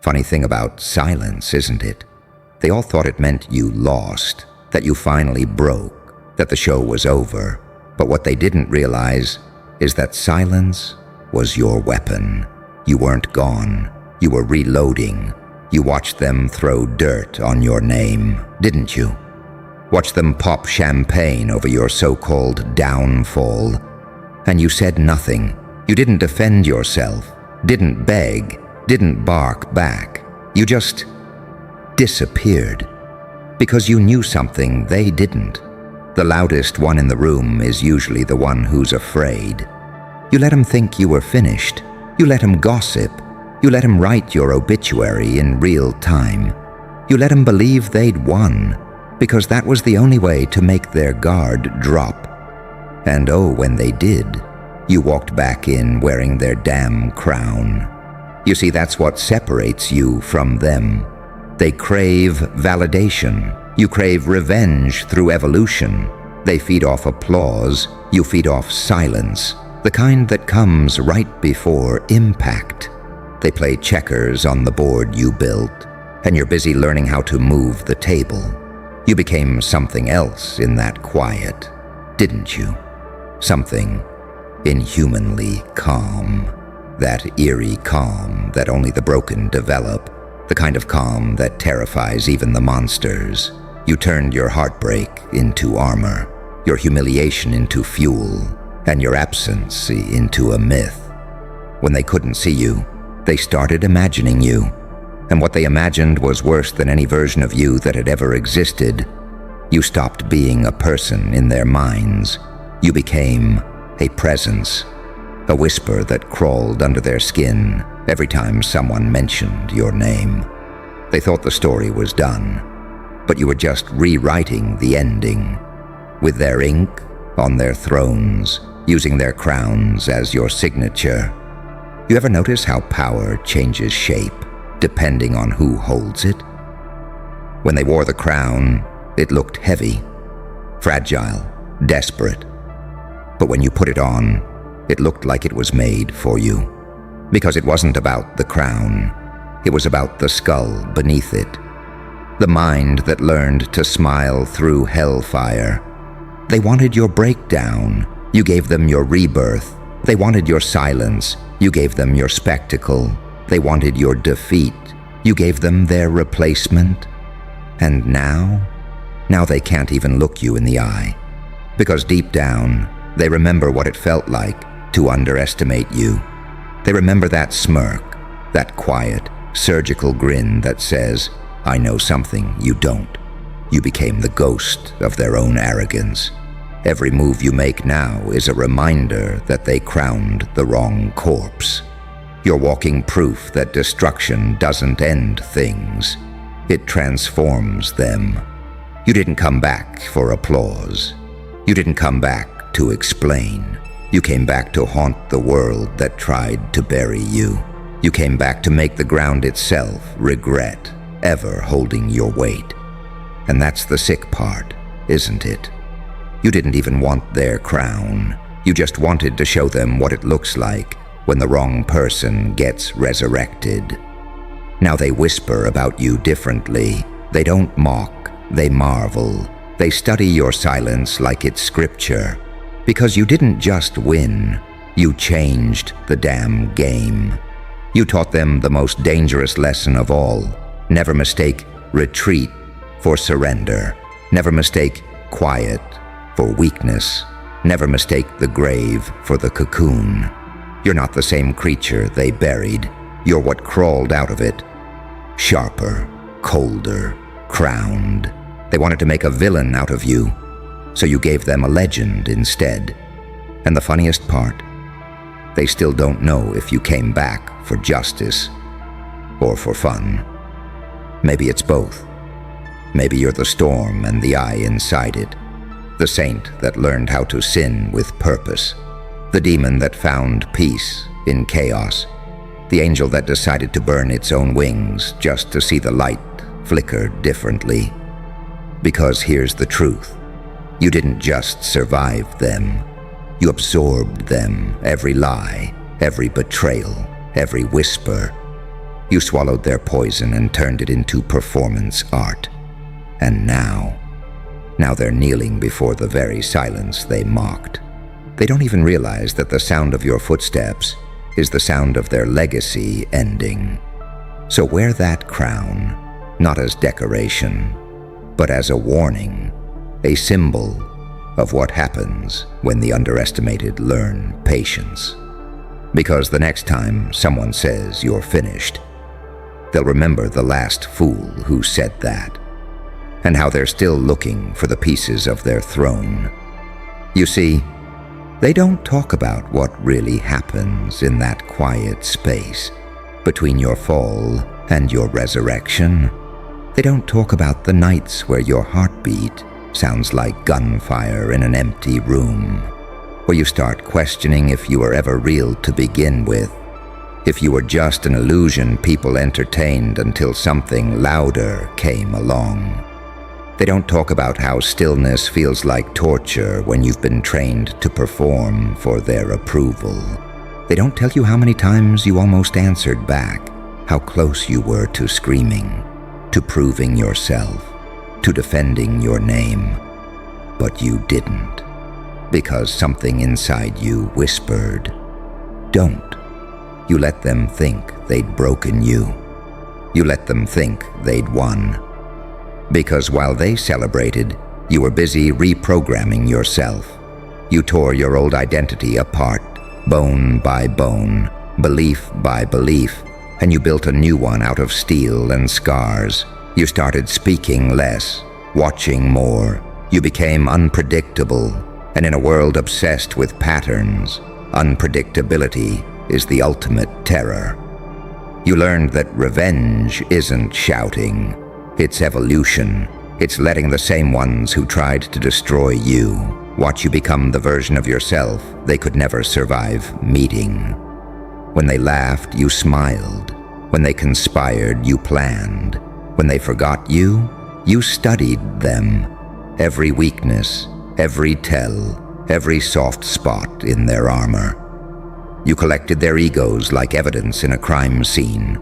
Funny thing about silence, isn't it? They all thought it meant you lost, that you finally broke, that the show was over. But what they didn't realize is that silence was your weapon. You weren't gone. You were reloading. You watched them throw dirt on your name, didn't you? Watched them pop champagne over your so-called downfall. And you said nothing. You didn't defend yourself, didn't beg, didn't bark back. You just disappeared. Because you knew something they didn't. The loudest one in the room is usually the one who's afraid. You let him think you were finished. You let him gossip. You let him write your obituary in real time. You let him believe they'd won, because that was the only way to make their guard drop. And oh, when they did, you walked back in wearing their damn crown. You see, that's what separates you from them. They crave validation. You crave revenge through evolution. They feed off applause. You feed off silence, the kind that comes right before impact. They play checkers on the board you built, and you're busy learning how to move the table. You became something else in that quiet, didn't you? Something inhumanly calm. That eerie calm that only the broken develop. The kind of calm that terrifies even the monsters. You turned your heartbreak into armor, your humiliation into fuel, and your absence into a myth. When they couldn't see you, they started imagining you. And what they imagined was worse than any version of you that had ever existed. You stopped being a person in their minds. You became a presence, a whisper that crawled under their skin every time someone mentioned your name. They thought the story was done, but you were just rewriting the ending, with their ink on their thrones, using their crowns as your signature. You ever notice how power changes shape depending on who holds it? When they wore the crown, it looked heavy, fragile, desperate. But when you put it on, it looked like it was made for you. Because it wasn't about the crown, it was about the skull beneath it. The mind that learned to smile through hellfire. They wanted your breakdown. You gave them your rebirth. They wanted your silence. You gave them your spectacle. They wanted your defeat. You gave them their replacement. And now they can't even look you in the eye. Because deep down, they remember what it felt like to underestimate you. They remember that smirk, that quiet, surgical grin that says, I know something you don't. You became the ghost of their own arrogance. Every move you make now is a reminder that they crowned the wrong corpse. You're walking proof that destruction doesn't end things. It transforms them. You didn't come back for applause. You didn't come back to explain. You came back to haunt the world that tried to bury you. You came back to make the ground itself regret ever holding your weight. And that's the sick part, isn't it? You didn't even want their crown. You just wanted to show them what it looks like when the wrong person gets resurrected. Now they whisper about you differently. They don't mock, they marvel. They study your silence like it's scripture. Because you didn't just win, you changed the damn game. You taught them the most dangerous lesson of all. Never mistake retreat for surrender. Never mistake quiet for weakness. Never mistake the grave for the cocoon. You're not the same creature they buried. You're what crawled out of it. Sharper, colder, crowned. They wanted to make a villain out of you, so you gave them a legend instead. And the funniest part, they still don't know if you came back for justice or for fun. Maybe it's both. Maybe you're the storm and the eye inside it. The saint that learned how to sin with purpose. The demon that found peace in chaos. The angel that decided to burn its own wings just to see the light flicker differently. Because here's the truth. You didn't just survive them. You absorbed them, every lie, every betrayal, every whisper. You swallowed their poison and turned it into performance art. And now they're kneeling before the very silence they mocked. They don't even realize that the sound of your footsteps is the sound of their legacy ending. So wear that crown, not as decoration, but as a warning, a symbol of what happens when the underestimated learn patience. Because the next time someone says you're finished, they'll remember the last fool who said that, and how they're still looking for the pieces of their throne. You see, they don't talk about what really happens in that quiet space between your fall and your resurrection. They don't talk about the nights where your heartbeat sounds like gunfire in an empty room, where you start questioning if you were ever real to begin with, if you were just an illusion people entertained until something louder came along. They don't talk about how stillness feels like torture when you've been trained to perform for their approval. They don't tell you how many times you almost answered back, how close you were to screaming, to proving yourself, to defending your name. But you didn't, because something inside you whispered, don't. You let them think they'd broken you. You let them think they'd won. Because while they celebrated, you were busy reprogramming yourself. You tore your old identity apart, bone by bone, belief by belief, and you built a new one out of steel and scars. You started speaking less, watching more. You became unpredictable, and in a world obsessed with patterns, unpredictability is the ultimate terror. You learned that revenge isn't shouting. It's evolution. It's letting the same ones who tried to destroy you watch you become the version of yourself they could never survive meeting. When they laughed, you smiled. When they conspired, you planned. When they forgot you, you studied them. Every weakness, every tell, every soft spot in their armor. You collected their egos like evidence in a crime scene,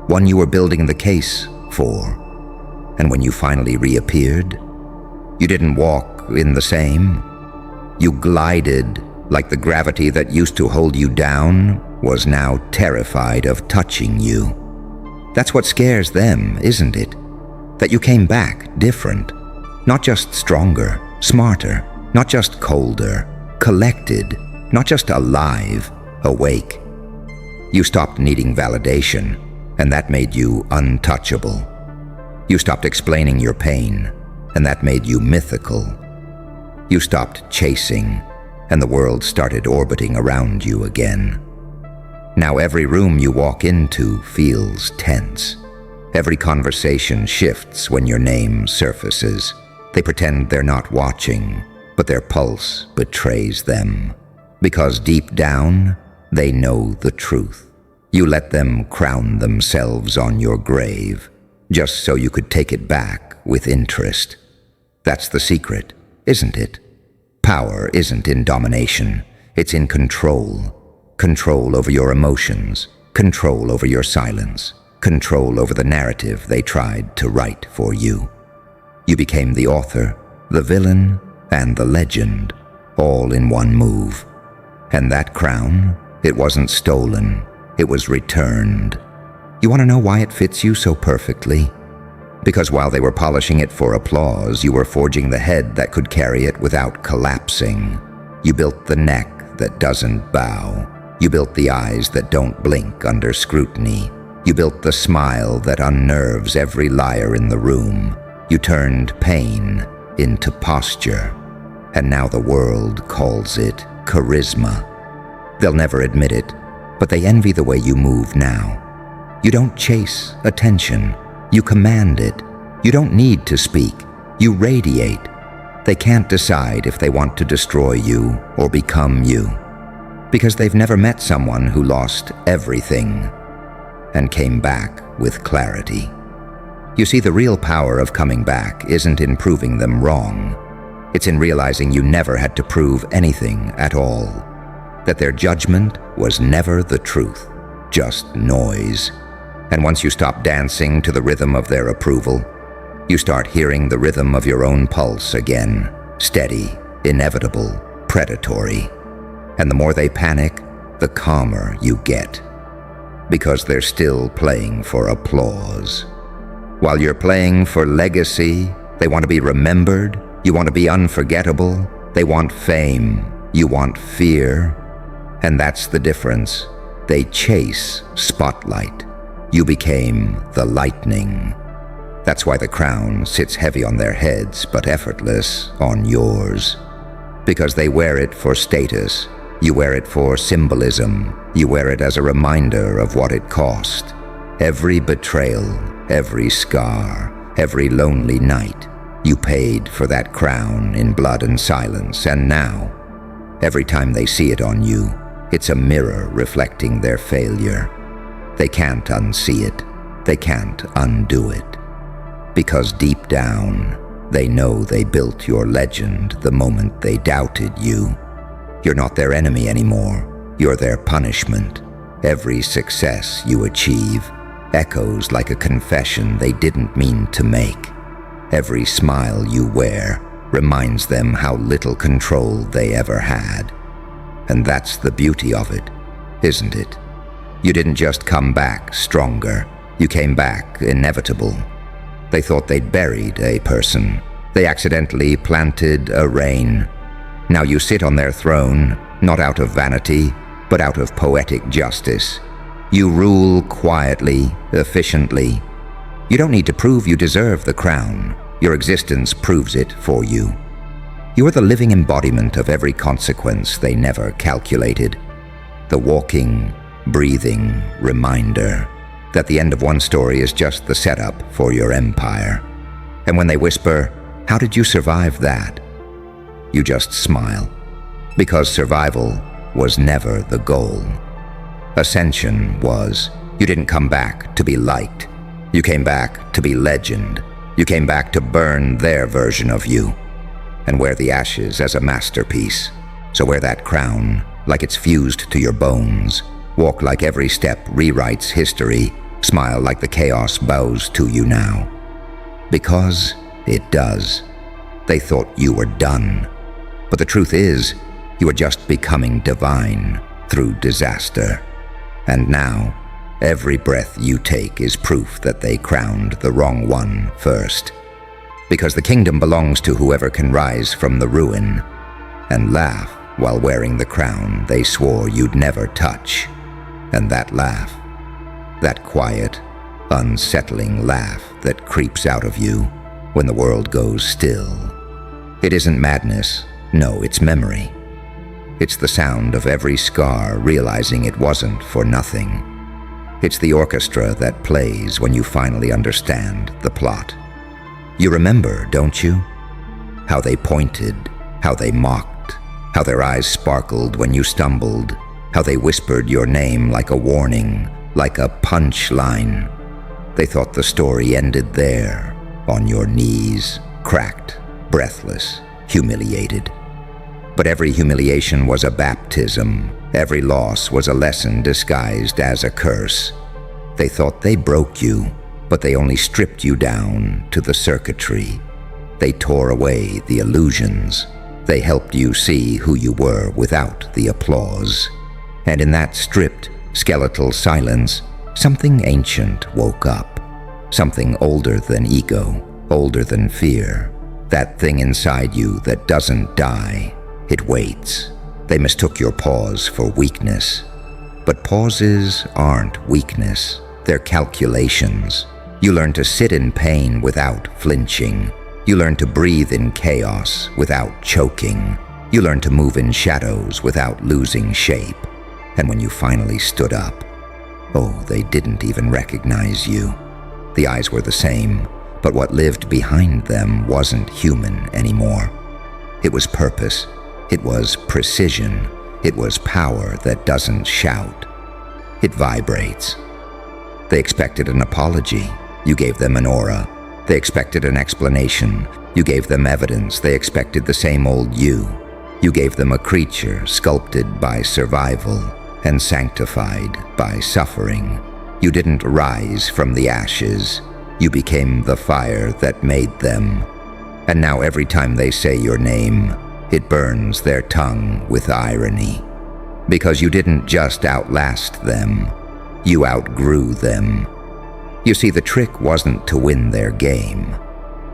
one you were building the case for. And when you finally reappeared, you didn't walk in the same. You glided like the gravity that used to hold you down was now terrified of touching you. That's what scares them, isn't it? That you came back different. Not just stronger, smarter, not just colder, collected, not just alive, awake. You stopped needing validation, and that made you untouchable. You stopped explaining your pain, and that made you mythical. You stopped chasing, and the world started orbiting around you again. Now every room you walk into feels tense. Every conversation shifts when your name surfaces. They pretend they're not watching, but their pulse betrays them. Because deep down, they know the truth. You let them crown themselves on your grave, just so you could take it back with interest. That's the secret, isn't it? Power isn't in domination, it's in control. Control over your emotions, control over your silence, control over the narrative they tried to write for you. You became the author, the villain, and the legend, all in one move. And that crown, it wasn't stolen, it was returned. You want to know why it fits you so perfectly? Because while they were polishing it for applause, you were forging the head that could carry it without collapsing. You built the neck that doesn't bow. You built the eyes that don't blink under scrutiny. You built the smile that unnerves every liar in the room. You turned pain into posture. And now the world calls it charisma. They'll never admit it, but they envy the way you move now. You don't chase attention. You command it. You don't need to speak. You radiate. They can't decide if they want to destroy you or become you, because they've never met someone who lost everything and came back with clarity. You see, the real power of coming back isn't in proving them wrong. It's in realizing you never had to prove anything at all, that their judgment was never the truth, just noise. And once you stop dancing to the rhythm of their approval, you start hearing the rhythm of your own pulse again, steady, inevitable, predatory. And the more they panic, the calmer you get. Because they're still playing for applause. While you're playing for legacy, they want to be remembered, you want to be unforgettable, they want fame, you want fear. And that's the difference. They chase spotlight. You became the lightning. That's why the crown sits heavy on their heads, but effortless on yours. Because they wear it for status. You wear it for symbolism. You wear it as a reminder of what it cost. Every betrayal, every scar, every lonely night, you paid for that crown in blood and silence. And now, every time they see it on you, it's a mirror reflecting their failure. They can't unsee it. They can't undo it. Because deep down, they know they built your legend the moment they doubted you. You're not their enemy anymore. You're their punishment. Every success you achieve echoes like a confession they didn't mean to make. Every smile you wear reminds them how little control they ever had. And that's the beauty of it, isn't it? You didn't just come back stronger. You came back inevitable. They thought they'd buried a person. They accidentally planted a reign. Now you sit on their throne, not out of vanity, but out of poetic justice. You rule quietly, efficiently. You don't need to prove you deserve the crown. Your existence proves it for you. You are the living embodiment of every consequence they never calculated. The walking, breathing reminder that the end of one story is just the setup for your empire. And when they whisper, "How did you survive that?" you just smile. Because survival was never the goal. Ascension was. You didn't come back to be liked. You came back to be legend. You came back to burn their version of you and wear the ashes as a masterpiece. So wear that crown like it's fused to your bones. Walk like every step rewrites history. Smile like the chaos bows to you now. Because it does. They thought you were done. But the truth is, you were just becoming divine through disaster. And now, every breath you take is proof that they crowned the wrong one first. Because the kingdom belongs to whoever can rise from the ruin and laugh while wearing the crown they swore you'd never touch. And that laugh, that quiet, unsettling laugh that creeps out of you when the world goes still. It isn't madness, no, it's memory. It's the sound of every scar realizing it wasn't for nothing. It's the orchestra that plays when you finally understand the plot. You remember, don't you? How they pointed, how they mocked, how their eyes sparkled when you stumbled, how they whispered your name like a warning, like a punchline. They thought the story ended there, on your knees, cracked, breathless, humiliated. But every humiliation was a baptism. Every loss was a lesson disguised as a curse. They thought they broke you, but they only stripped you down to the circuitry. They tore away the illusions. They helped you see who you were without the applause. And in that stripped, skeletal silence, something ancient woke up. Something older than ego, older than fear. That thing inside you that doesn't die. It waits. They mistook your pause for weakness. But pauses aren't weakness. They're calculations. You learn to sit in pain without flinching. You learn to breathe in chaos without choking. You learn to move in shadows without losing shape. And when you finally stood up, oh, they didn't even recognize you. The eyes were the same, but what lived behind them wasn't human anymore. It was purpose. It was precision. It was power that doesn't shout. It vibrates. They expected an apology. You gave them an aura. They expected an explanation. You gave them evidence. They expected the same old you. You gave them a creature sculpted by survival and sanctified by suffering. You didn't rise from the ashes. You became the fire that made them. And now every time they say your name, it burns their tongue with irony. Because you didn't just outlast them, you outgrew them. You see, the trick wasn't to win their game.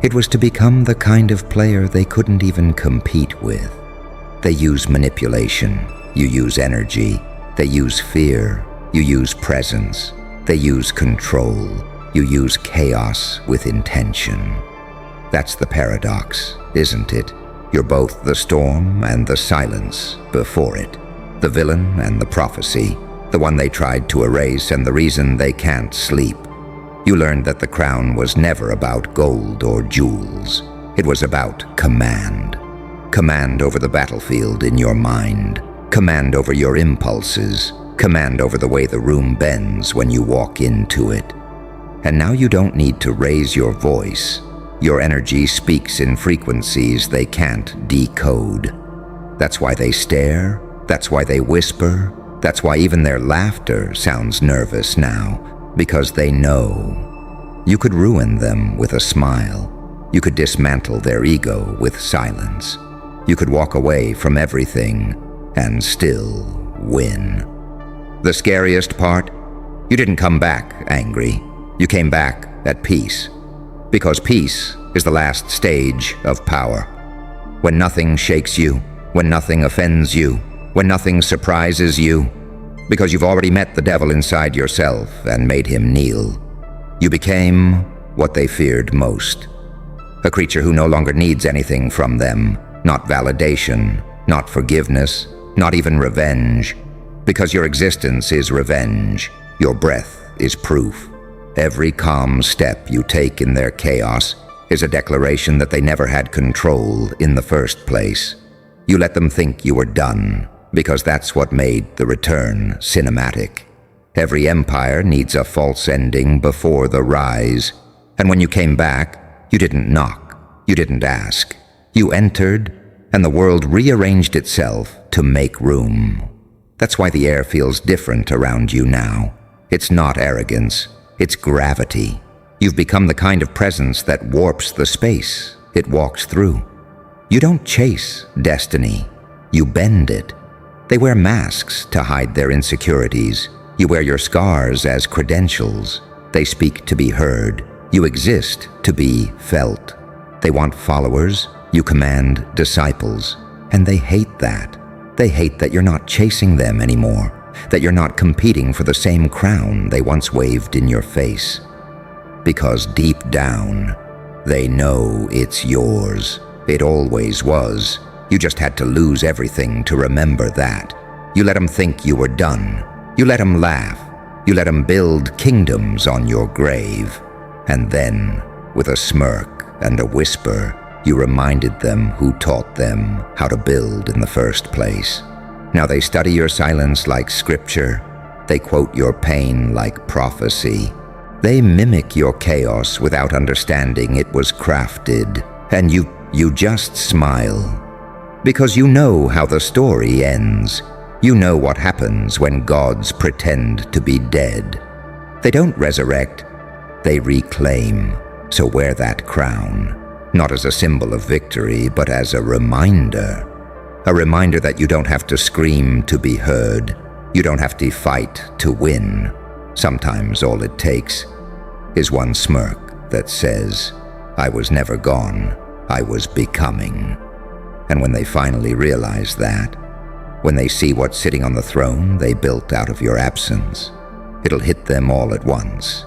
It was to become the kind of player they couldn't even compete with. They use manipulation. You use energy. They use fear. You use presence. They use control. You use chaos with intention. That's the paradox, isn't it? You're both the storm and the silence before it. The villain and the prophecy, the one they tried to erase and the reason they can't sleep. You learned that the crown was never about gold or jewels. It was about command. Command over the battlefield in your mind. Command over your impulses. Command over the way the room bends when you walk into it. And now you don't need to raise your voice. Your energy speaks in frequencies they can't decode. That's why they stare. That's why they whisper. That's why even their laughter sounds nervous now. Because they know. You could ruin them with a smile. You could dismantle their ego with silence. You could walk away from everything and still win. The scariest part? You didn't come back angry. You came back at peace. Because peace is the last stage of power. When nothing shakes you, when nothing offends you, when nothing surprises you, because you've already met the devil inside yourself and made him kneel. You became what they feared most. A creature who no longer needs anything from them, not validation, not forgiveness, not even revenge. Because your existence is revenge, your breath is proof. Every calm step you take in their chaos is a declaration that they never had control in the first place. You let them think you were done, because that's what made the return cinematic. Every empire needs a false ending before the rise. And when you came back, you didn't knock, you didn't ask. You entered, and the world rearranged itself to make room. That's why the air feels different around you now. It's not arrogance, it's gravity. You've become the kind of presence that warps the space it walks through. You don't chase destiny, you bend it. They wear masks to hide their insecurities. You wear your scars as credentials. They speak to be heard. You exist to be felt. They want followers. You command disciples. And they hate that. They hate that you're not chasing them anymore, that you're not competing for the same crown they once waved in your face. Because deep down, they know it's yours. It always was. You just had to lose everything to remember that. You let them think you were done. You let them laugh. You let them build kingdoms on your grave. And then, with a smirk and a whisper, you reminded them who taught them how to build in the first place. Now they study your silence like scripture. They quote your pain like prophecy. They mimic your chaos without understanding it was crafted. And you just smile. Because you know how the story ends. You know what happens when gods pretend to be dead. They don't resurrect, they reclaim. So wear that crown, not as a symbol of victory, but as a reminder. A reminder that you don't have to scream to be heard. You don't have to fight to win. Sometimes all it takes is one smirk that says, I was never gone, I was becoming. And when they finally realize that, when they see what's sitting on the throne they built out of your absence, it'll hit them all at once,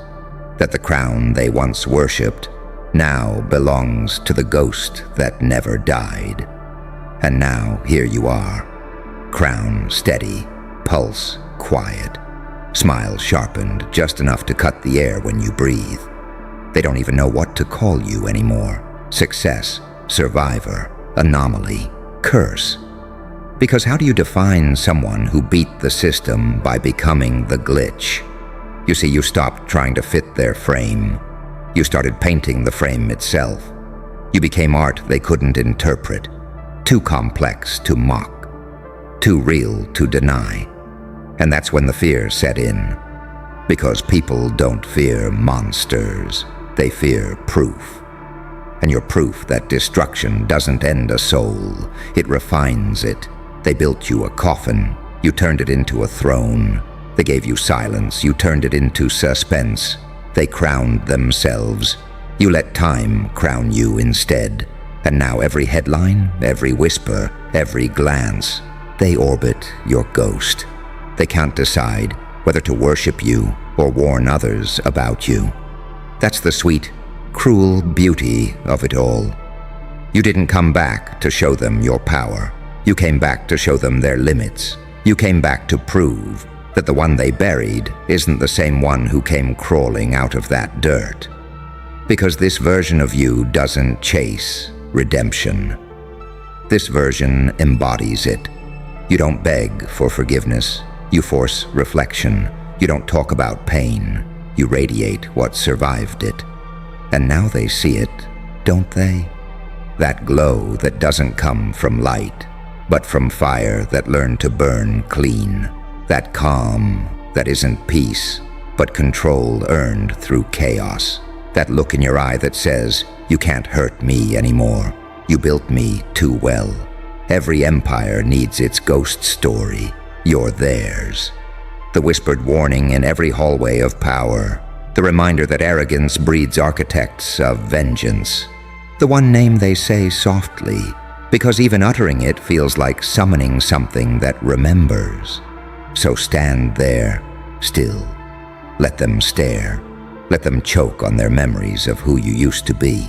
that the crown they once worshipped now belongs to the ghost that never died. And now here you are, crown steady, pulse quiet, smile sharpened just enough to cut the air when you breathe. They don't even know what to call you anymore. Success, survivor, anomaly, curse. Because how do you define someone who beat the system by becoming the glitch? You see, you stopped trying to fit their frame. You started painting the frame itself. You became art they couldn't interpret, too complex to mock, too real to deny. And that's when the fear set in. Because people don't fear monsters, they fear proof. And you're proof that destruction doesn't end a soul, it refines it. They built you a coffin, you turned it into a throne. They gave you silence, you turned it into suspense. They crowned themselves, you let time crown you instead. And now every headline, every whisper, every glance, they orbit your ghost. They can't decide whether to worship you or warn others about you. That's the sweet, cruel beauty of it all. You didn't come back to show them your power. You came back to show them their limits. You came back to prove that the one they buried isn't the same one who came crawling out of that dirt. Because this version of you doesn't chase redemption. This version embodies it. You don't beg for forgiveness. You force reflection. You don't talk about pain. You radiate what survived it. And now they see it, don't they? That glow that doesn't come from light, but from fire that learned to burn clean. That calm that isn't peace, but control earned through chaos. That look in your eye that says, you can't hurt me anymore. You built me too well. Every empire needs its ghost story. You're theirs. The whispered warning in every hallway of power. The reminder that arrogance breeds architects of vengeance. The one name they say softly, because even uttering it feels like summoning something that remembers. So stand there, still. Let them stare. Let them choke on their memories of who you used to be.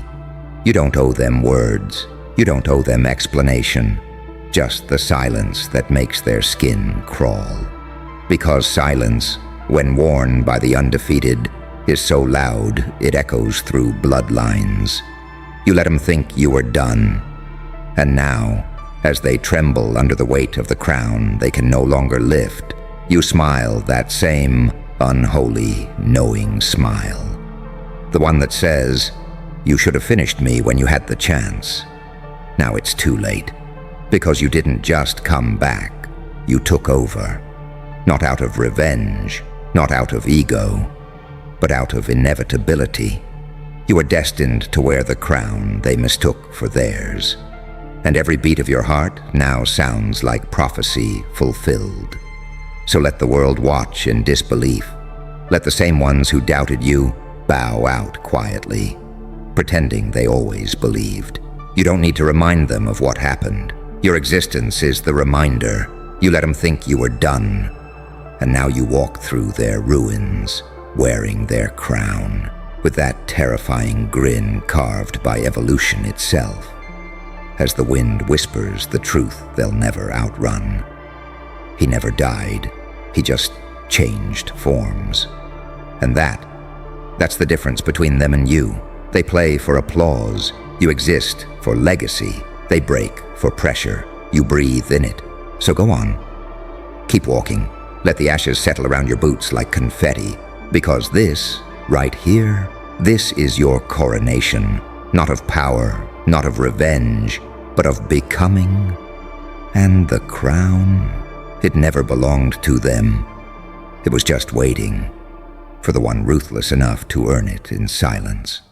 You don't owe them words. You don't owe them explanation. Just the silence that makes their skin crawl. Because silence, when worn by the undefeated, is so loud it echoes through bloodlines. You let them think you were done. And now, as they tremble under the weight of the crown they can no longer lift, you smile that same unholy, knowing smile. The one that says, you should have finished me when you had the chance. Now it's too late, because you didn't just come back, you took over. Not out of revenge, not out of ego, but out of inevitability. You were destined to wear the crown they mistook for theirs. And every beat of your heart now sounds like prophecy fulfilled. So let the world watch in disbelief. Let the same ones who doubted you bow out quietly, pretending they always believed. You don't need to remind them of what happened. Your existence is the reminder. You let them think you were done. And now you walk through their ruins, wearing their crown, with that terrifying grin carved by evolution itself. As the wind whispers the truth they'll never outrun. He never died, he just changed forms. And that's the difference between them and you. They play for applause, you exist for legacy. They break for pressure, you breathe in it. So go on, keep walking. Let the ashes settle around your boots like confetti, because this, right here, this is your coronation, not of power, not of revenge, but of becoming. And the crown, it never belonged to them. It was just waiting for the one ruthless enough to earn it in silence.